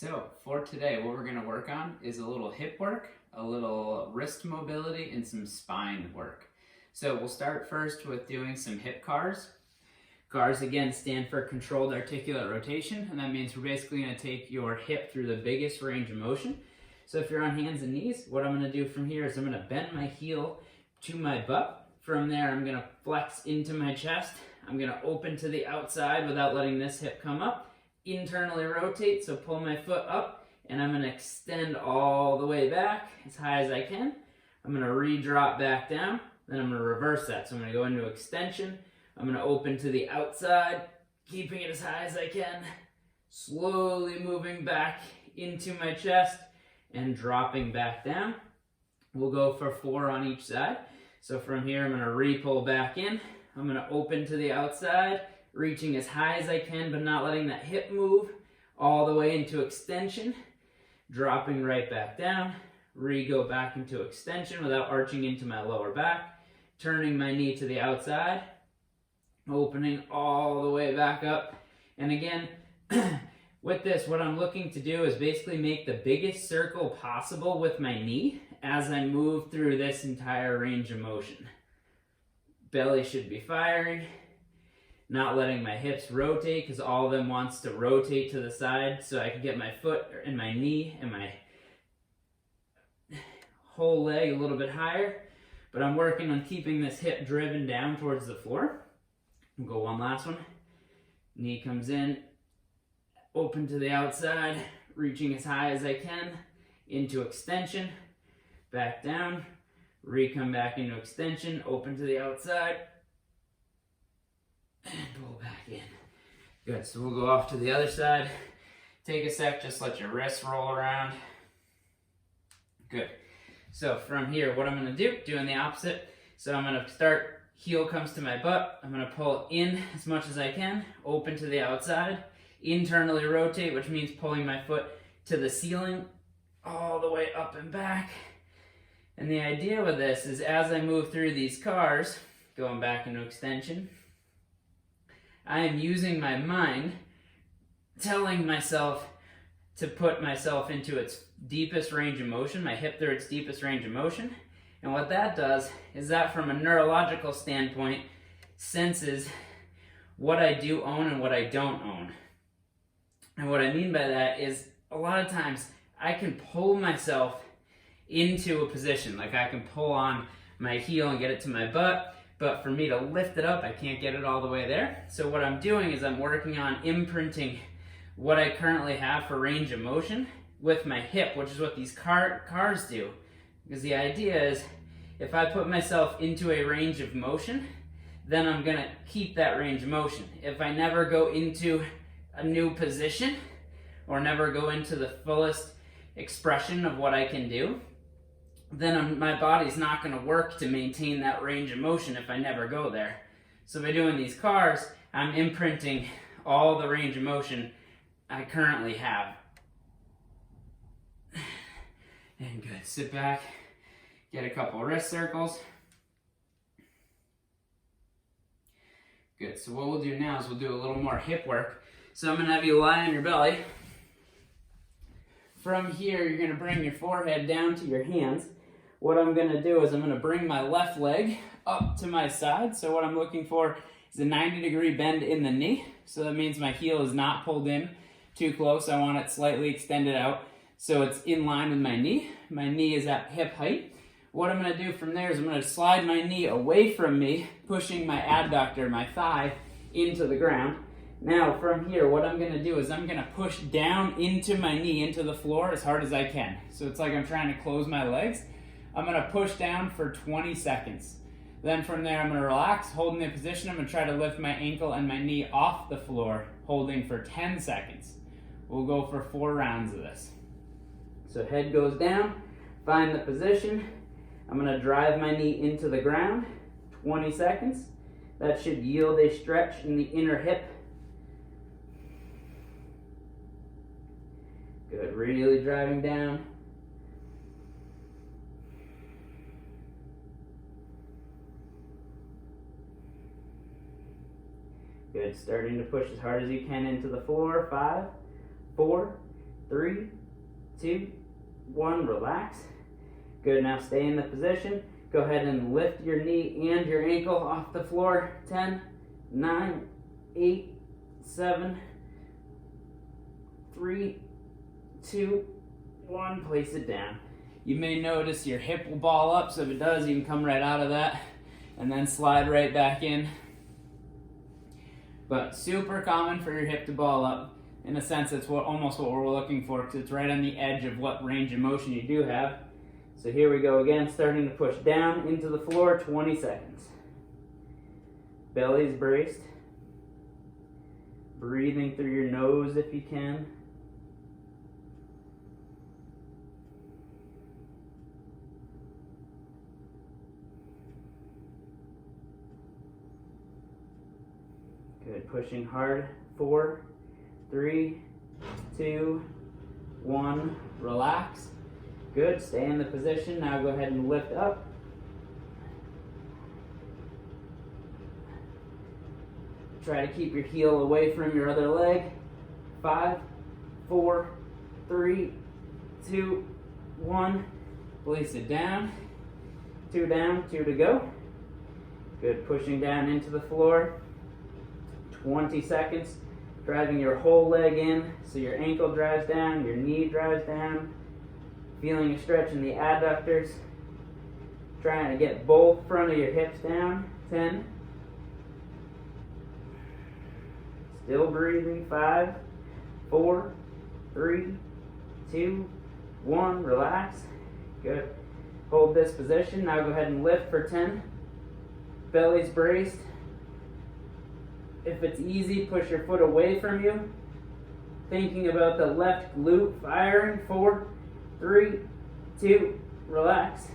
So for today, what we're gonna work on is a little hip work, a little wrist mobility, and some spine work. So we'll start first with doing some hip CARs. CARs again stand for controlled articulate rotation, and that means we're basically gonna take your hip through the biggest range of motion. So if you're on hands and knees, what I'm gonna do from here is I'm gonna bend my heel to my butt. From there, I'm gonna flex into my chest. I'm gonna open to the outside without letting this hip come up. Internally rotate, so pull my foot up, and I'm going to extend all the way back as high as I can. I'm going to re-drop back down, then I'm going to reverse that. So I'm going to go into extension, I'm going to open to the outside, keeping it as high as I can, slowly moving back into my chest and dropping back down. We'll go for 4 on each side. So from here, I'm going to re-pull back in, I'm going to open to the outside, reaching as high as I can, but not letting that hip move, all the way into extension, dropping right back down, go back into extension without arching into my lower back, turning my knee to the outside, opening all the way back up. And again, with this, what I'm looking to do is basically make the biggest circle possible with my knee as I move through this entire range of motion. Belly should be firing. Not letting my hips rotate because all of them wants to rotate to the side so I can get my foot and my knee and my whole leg a little bit higher. But I'm working on keeping this hip driven down towards the floor. We'll go one last one. Knee comes in, open to the outside, reaching as high as I can, into extension, back down, come back into extension, open to the outside, and pull back in. Good, so we'll go off to the other side. Take a sec, just let your wrists roll around. Good. So from here, what I'm gonna do, doing the opposite. So I'm gonna start, heel comes to my butt. I'm gonna pull in as much as I can, open to the outside, internally rotate, which means pulling my foot to the ceiling, all the way up and back. And the idea with this is as I move through these CARs, going back into extension, I am using my mind, telling myself to put myself into its deepest range of motion, my hip through its deepest range of motion. And what that does is that from a neurological standpoint, senses what I do own and what I don't own. And what I mean by that is a lot of times I can pull myself into a position, like I can pull on my heel and get it to my butt. But for me to lift it up, I can't get it all the way there. So what I'm doing is I'm working on imprinting what I currently have for range of motion with my hip, which is what these CARs do. Because the idea is if I put myself into a range of motion, then I'm gonna keep that range of motion. If I never go into a new position or never go into the fullest expression of what I can do, then my body's not going to work to maintain that range of motion if I never go there. So by doing these CARs, I'm imprinting all the range of motion I currently have. And good. Sit back, get a couple wrist circles. Good. So what we'll do now is we'll do a little more hip work. So I'm going to have you lie on your belly. From here, you're going to bring your forehead down to your hands. What I'm going to do is I'm going to bring my left leg up to my side. So what I'm looking for is a 90-degree bend in the knee. So that means my heel is not pulled in too close. I want it slightly extended out so it's in line with my knee. My knee is at hip height. What I'm going to do from there is I'm going to slide my knee away from me, pushing my adductor, my thigh, into the ground. Now from here, what I'm going to do is I'm going to push down into my knee, into the floor as hard as I can. So it's like I'm trying to close my legs. I'm going to push down for 20 seconds. Then from there, I'm going to relax, holding the position. I'm going to try to lift my ankle and my knee off the floor, holding for 10 seconds. We'll go for 4 rounds of this. So head goes down, find the position. I'm going to drive my knee into the ground, 20 seconds. That should yield a stretch in the inner hip. Good, really driving down. Good, starting to push as hard as you can into the floor. 5, 4, 3, 2, 1, relax. Good, now stay in the position. Go ahead and lift your knee and your ankle off the floor. 10, 9, 8, 7, 3, 2, 1, place it down. You may notice your hip will ball up, so if it does, you can come right out of that and then slide right back in. But super common for your hip to ball up. In a sense, it's almost what we're looking for, because it's right on the edge of what range of motion you do have. So here we go again, starting to push down into the floor, 20 seconds. Belly's braced. Breathing through your nose if you can. Good, pushing hard. 4, 3, 2, 1, relax. Good, stay in the position. Now go ahead and lift up. Try to keep your heel away from your other leg. 5, 4, 3, 2, 1. Place it down. 2 down, 2 to go. Good, pushing down into the floor. 20 seconds. Driving your whole leg in, so your ankle drives down, your knee drives down. Feeling a stretch in the adductors. Trying to get both front of your hips down. 10. Still breathing. 5, 4, 3, 2, 1. Relax. Good. Hold this position. Now go ahead and lift for 10. Belly's braced. If it's easy, push your foot away from you. Thinking about the left glute firing. 4, 3, 2, relax.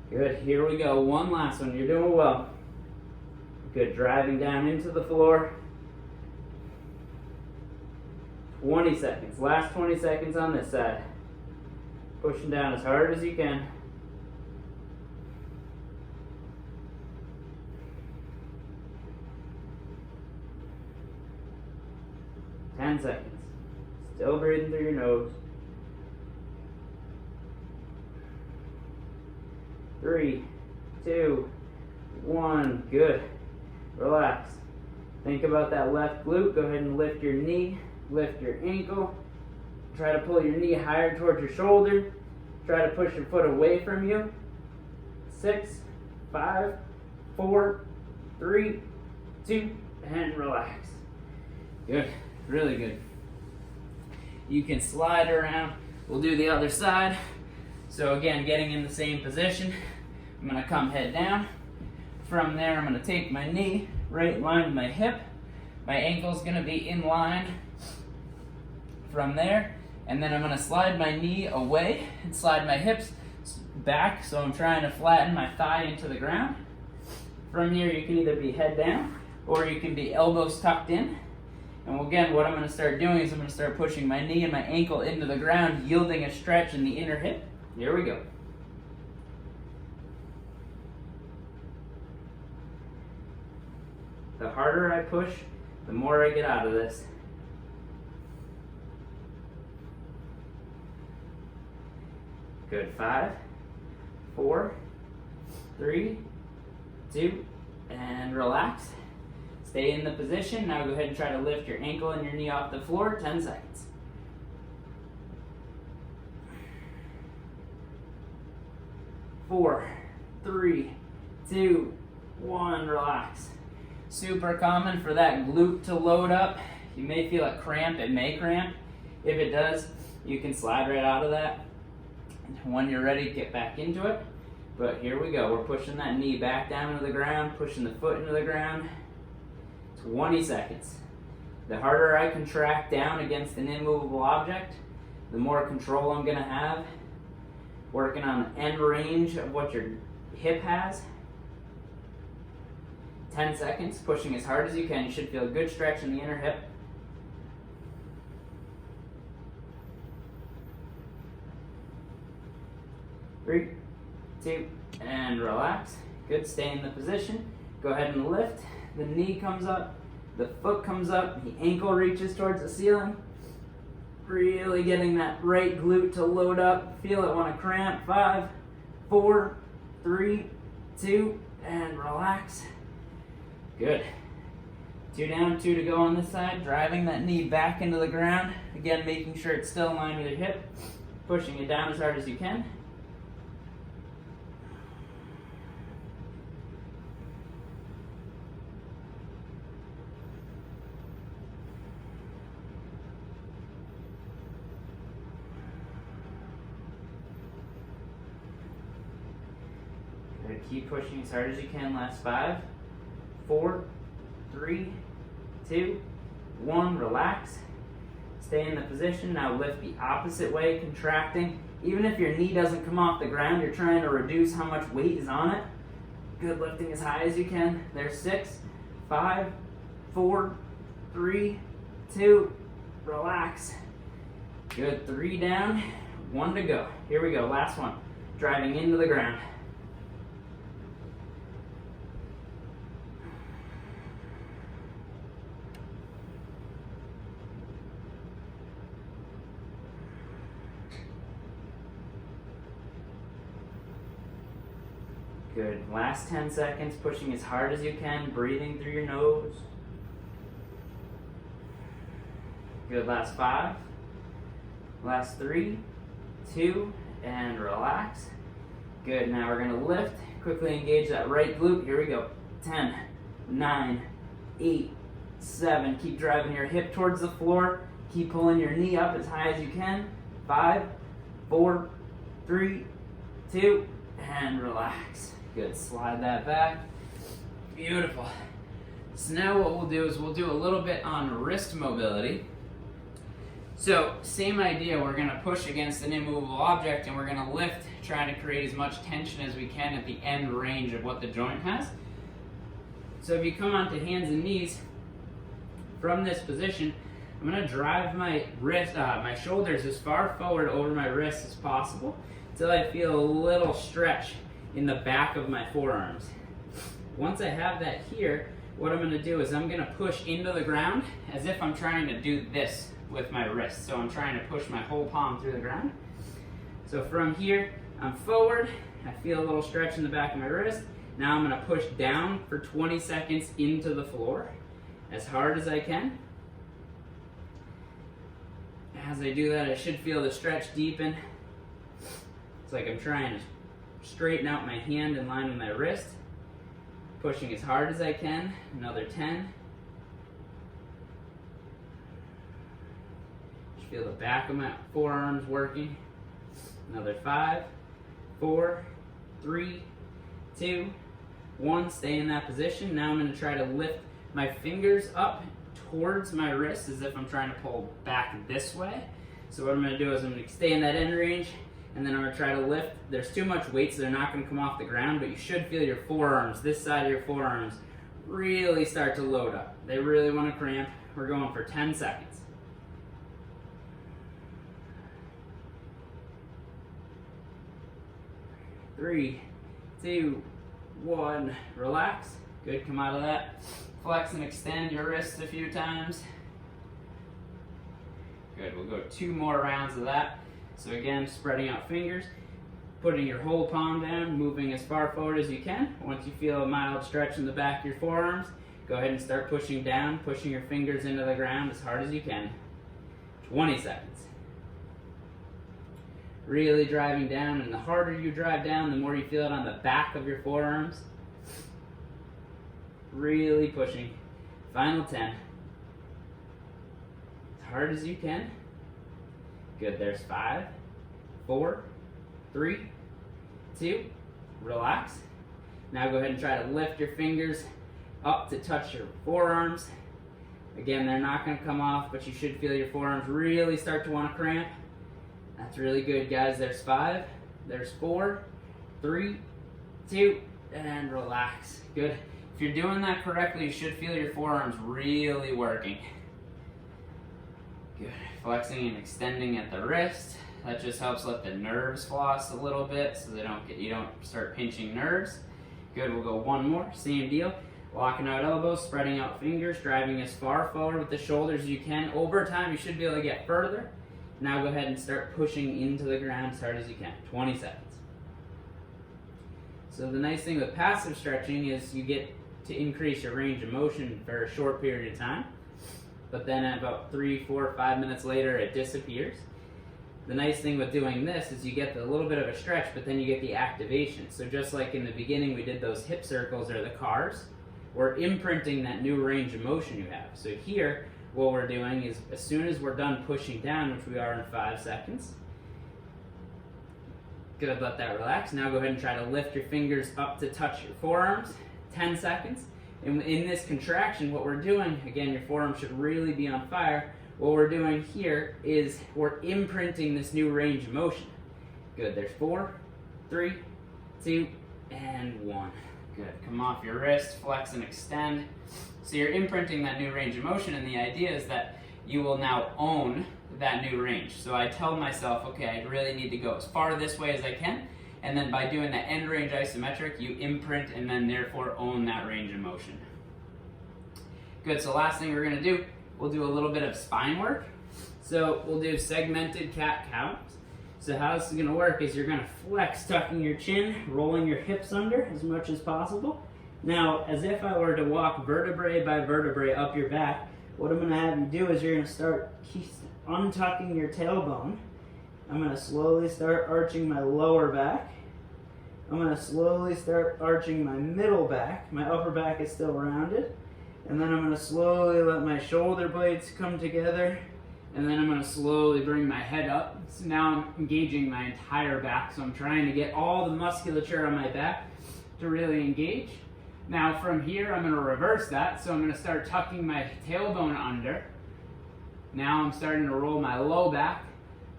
Good, here we go. One last one. You're doing well. Good, driving down into the floor. 20 seconds. Last 20 seconds on this side. Pushing down as hard as you can. 10 seconds. Still breathing through your nose. 3, 2, 1. Good. Relax. Think about that left glute. Go ahead and lift your knee, lift your ankle. Try to pull your knee higher towards your shoulder. Try to push your foot away from you. 6, 5, 4, 3, 2, and relax. Good. Really good. You can slide around. We'll do the other side. So again, getting in the same position. I'm going to come head down. From there, I'm going to take my knee right in line with my hip. My ankle's going to be in line from there. And then I'm going to slide my knee away and slide my hips back. So I'm trying to flatten my thigh into the ground. From here, you can either be head down or you can be elbows tucked in. And again, what I'm going to start doing is I'm going to start pushing my knee and my ankle into the ground, yielding a stretch in the inner hip. Here we go. The harder I push, the more I get out of this. Good. 5, 4, 3, 2, and relax. Stay in the position. Now go ahead and try to lift your ankle and your knee off the floor. 10 seconds. 4, 3, 2, 1. Relax. Super common for that glute to load up. You may feel it cramp. It may cramp. If it does, you can slide right out of that. When you're ready, get back into it. But here we go. We're pushing that knee back down to the ground, pushing the foot into the ground. 20 seconds. The harder I contract down against an immovable object, the more control I'm going to have. Working on the end range of what your hip has. 10 seconds, pushing as hard as you can. You should feel a good stretch in the inner hip. 3, 2, and relax. Good, stay in the position. Go ahead and lift. The knee comes up, the foot comes up, the ankle reaches towards the ceiling. Really getting that right glute to load up. Feel it want to cramp. 5, 4, 3, 2, and relax. Good. 2 down, 2 to go on this side. Driving that knee back into the ground. Again, making sure it's still in line with your hip. Pushing it down as hard as you can. Keep pushing as hard as you can. Last 5, 4, 3, 2, 1. Relax. Stay in the position. Now lift the opposite way, contracting. Even if your knee doesn't come off the ground, you're trying to reduce how much weight is on it. Good, lifting as high as you can. There's 6, 5, 4, 3, 2. Relax. Good, 3 down, 1 to go. Here we go, last one. Driving into the ground. Good. Last 10 seconds, pushing as hard as you can, breathing through your nose. Good. Last 5. Last 3, 2, and relax. Good. Now we're going to lift. Quickly engage that right glute. Here we go. 10, 9, 8, 7. Keep driving your hip towards the floor. Keep pulling your knee up as high as you can. 5, 4, 3, 2, and relax. Good. Slide that back. Beautiful. So now what we'll do is we'll do a little bit on wrist mobility. So same idea, we're going to push against an immovable object and we're going to lift, trying to create as much tension as we can at the end range of what the joint has. So if you come onto hands and knees, from this position, I'm going to drive my wrist, my shoulders as far forward over my wrists as possible until I feel a little stretch in the back of my forearms. Once I have that here, what I'm going to do is I'm going to push into the ground as if I'm trying to do this with my wrist. So I'm trying to push my whole palm through the ground. So from here, I'm forward. I feel a little stretch in the back of my wrist. Now I'm going to push down for 20 seconds into the floor as hard as I can. As I do that, I should feel the stretch deepen. It's like I'm trying to straighten out my hand in line with my wrist. Pushing as hard as I can. Another 10. Just feel the back of my forearms working. Another 5, 4, 3, 2, 1. Stay in that position. Now I'm going to try to lift my fingers up towards my wrist as if I'm trying to pull back this way. So what I'm going to do is I'm going to stay in that end range, and then I'm going to try to lift. There's too much weight, so they're not going to come off the ground, but you should feel your forearms, this side of your forearms, really start to load up. They really want to cramp. We're going for 10 seconds. 3, 2, 1. Relax. Good, come out of that. Flex and extend your wrists a few times. Good, we'll go 2 more rounds of that. So again, spreading out fingers, putting your whole palm down, moving as far forward as you can. Once you feel a mild stretch in the back of your forearms, go ahead and start pushing down, pushing your fingers into the ground as hard as you can. 20 seconds. Really driving down, and the harder you drive down, the more you feel it on the back of your forearms. Really pushing. Final 10. As hard as you can. Good, there's 5, 4, 3, 2, relax. Now go ahead and try to lift your fingers up to touch your forearms. Again, they're not going to come off, but you should feel your forearms really start to want to cramp. That's really good, guys. There's 5, there's 4, 3, 2, and relax. Good. If you're doing that correctly, you should feel your forearms really working. Good. Flexing and extending at the wrist. That just helps let the nerves floss a little bit so you don't start pinching nerves. Good, we'll go 1 more. Same deal. Locking out elbows, spreading out fingers, driving as far forward with the shoulders as you can. Over time, you should be able to get further. Now go ahead and start pushing into the ground as hard as you can. 20 seconds. So the nice thing with passive stretching is you get to increase your range of motion for a short period of time, but then about 3, 4, 5 minutes later it disappears. The nice thing with doing this is you get a little bit of a stretch, but then you get the activation. So just like in the beginning we did those hip circles or the cars, we're imprinting that new range of motion you have. So here, what we're doing is as soon as we're done pushing down, which we are in 5 seconds, good, let that relax. Now go ahead and try to lift your fingers up to touch your forearms, 10 seconds. And in this contraction, what we're doing, again, your forearm should really be on fire. What we're doing here is we're imprinting this new range of motion. Good, there's 4, 3, 2, and 1. Good, come off your wrist, flex and extend. So you're imprinting that new range of motion, and the idea is that you will now own that new range. So I tell myself, okay, I really need to go as far this way as I can, and then by doing the end range isometric, you imprint and then therefore own that range of motion. Good, so last thing we're gonna do, we'll do a little bit of spine work. So we'll do segmented cat-cow. So how this is gonna work is you're gonna flex, tucking your chin, rolling your hips under as much as possible. Now, as if I were to walk vertebrae by vertebrae up your back, what I'm gonna have you do is you're gonna start untucking your tailbone. I'm gonna slowly start arching my lower back. I'm gonna slowly start arching my middle back. My upper back is still rounded. And then I'm gonna slowly let my shoulder blades come together. And then I'm gonna slowly bring my head up. So now I'm engaging my entire back. So I'm trying to get all the musculature on my back to really engage. Now from here, I'm gonna reverse that. So I'm gonna start tucking my tailbone under. Now I'm starting to roll my low back,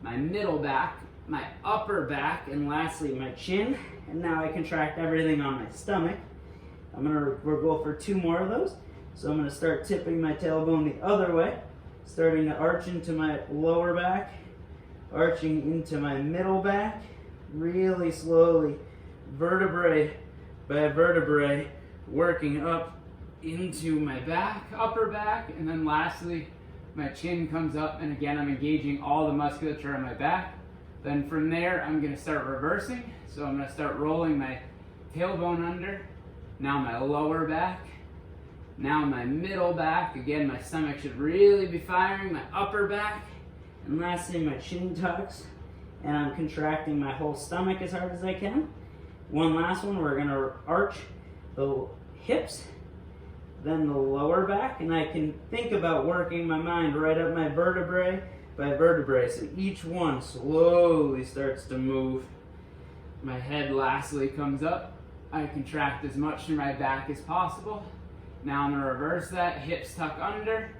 my middle back, my upper back, and lastly my chin. And now I contract everything on my stomach. We'll go for 2 more of those. So I'm gonna start tipping my tailbone the other way, starting to arch into my lower back, arching into my middle back, really slowly, vertebrae by vertebrae, working up into my back, upper back, and then lastly, my chin comes up, and again, I'm engaging all the musculature on my back. Then from there, I'm gonna start reversing. So I'm gonna start rolling my tailbone under, now my lower back, now my middle back. Again, my stomach should really be firing, my upper back, and lastly, my chin tucks, and I'm contracting my whole stomach as hard as I can. One last one, we're gonna arch the hips, then the lower back, and I can think about working my mind right up my vertebrae by vertebrae. So each one slowly starts to move. My head lastly comes up. I contract as much through my back as possible. Now I'm going to reverse that. Hips tuck under,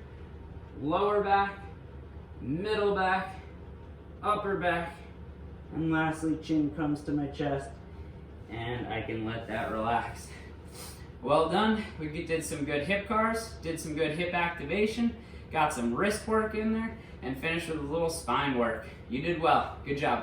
lower back, middle back, upper back, and lastly chin comes to my chest, and I can let that relax. Well done. We did some good hip cars, did some good hip activation, got some wrist work in there, and finished with a little spine work. You did well. Good job.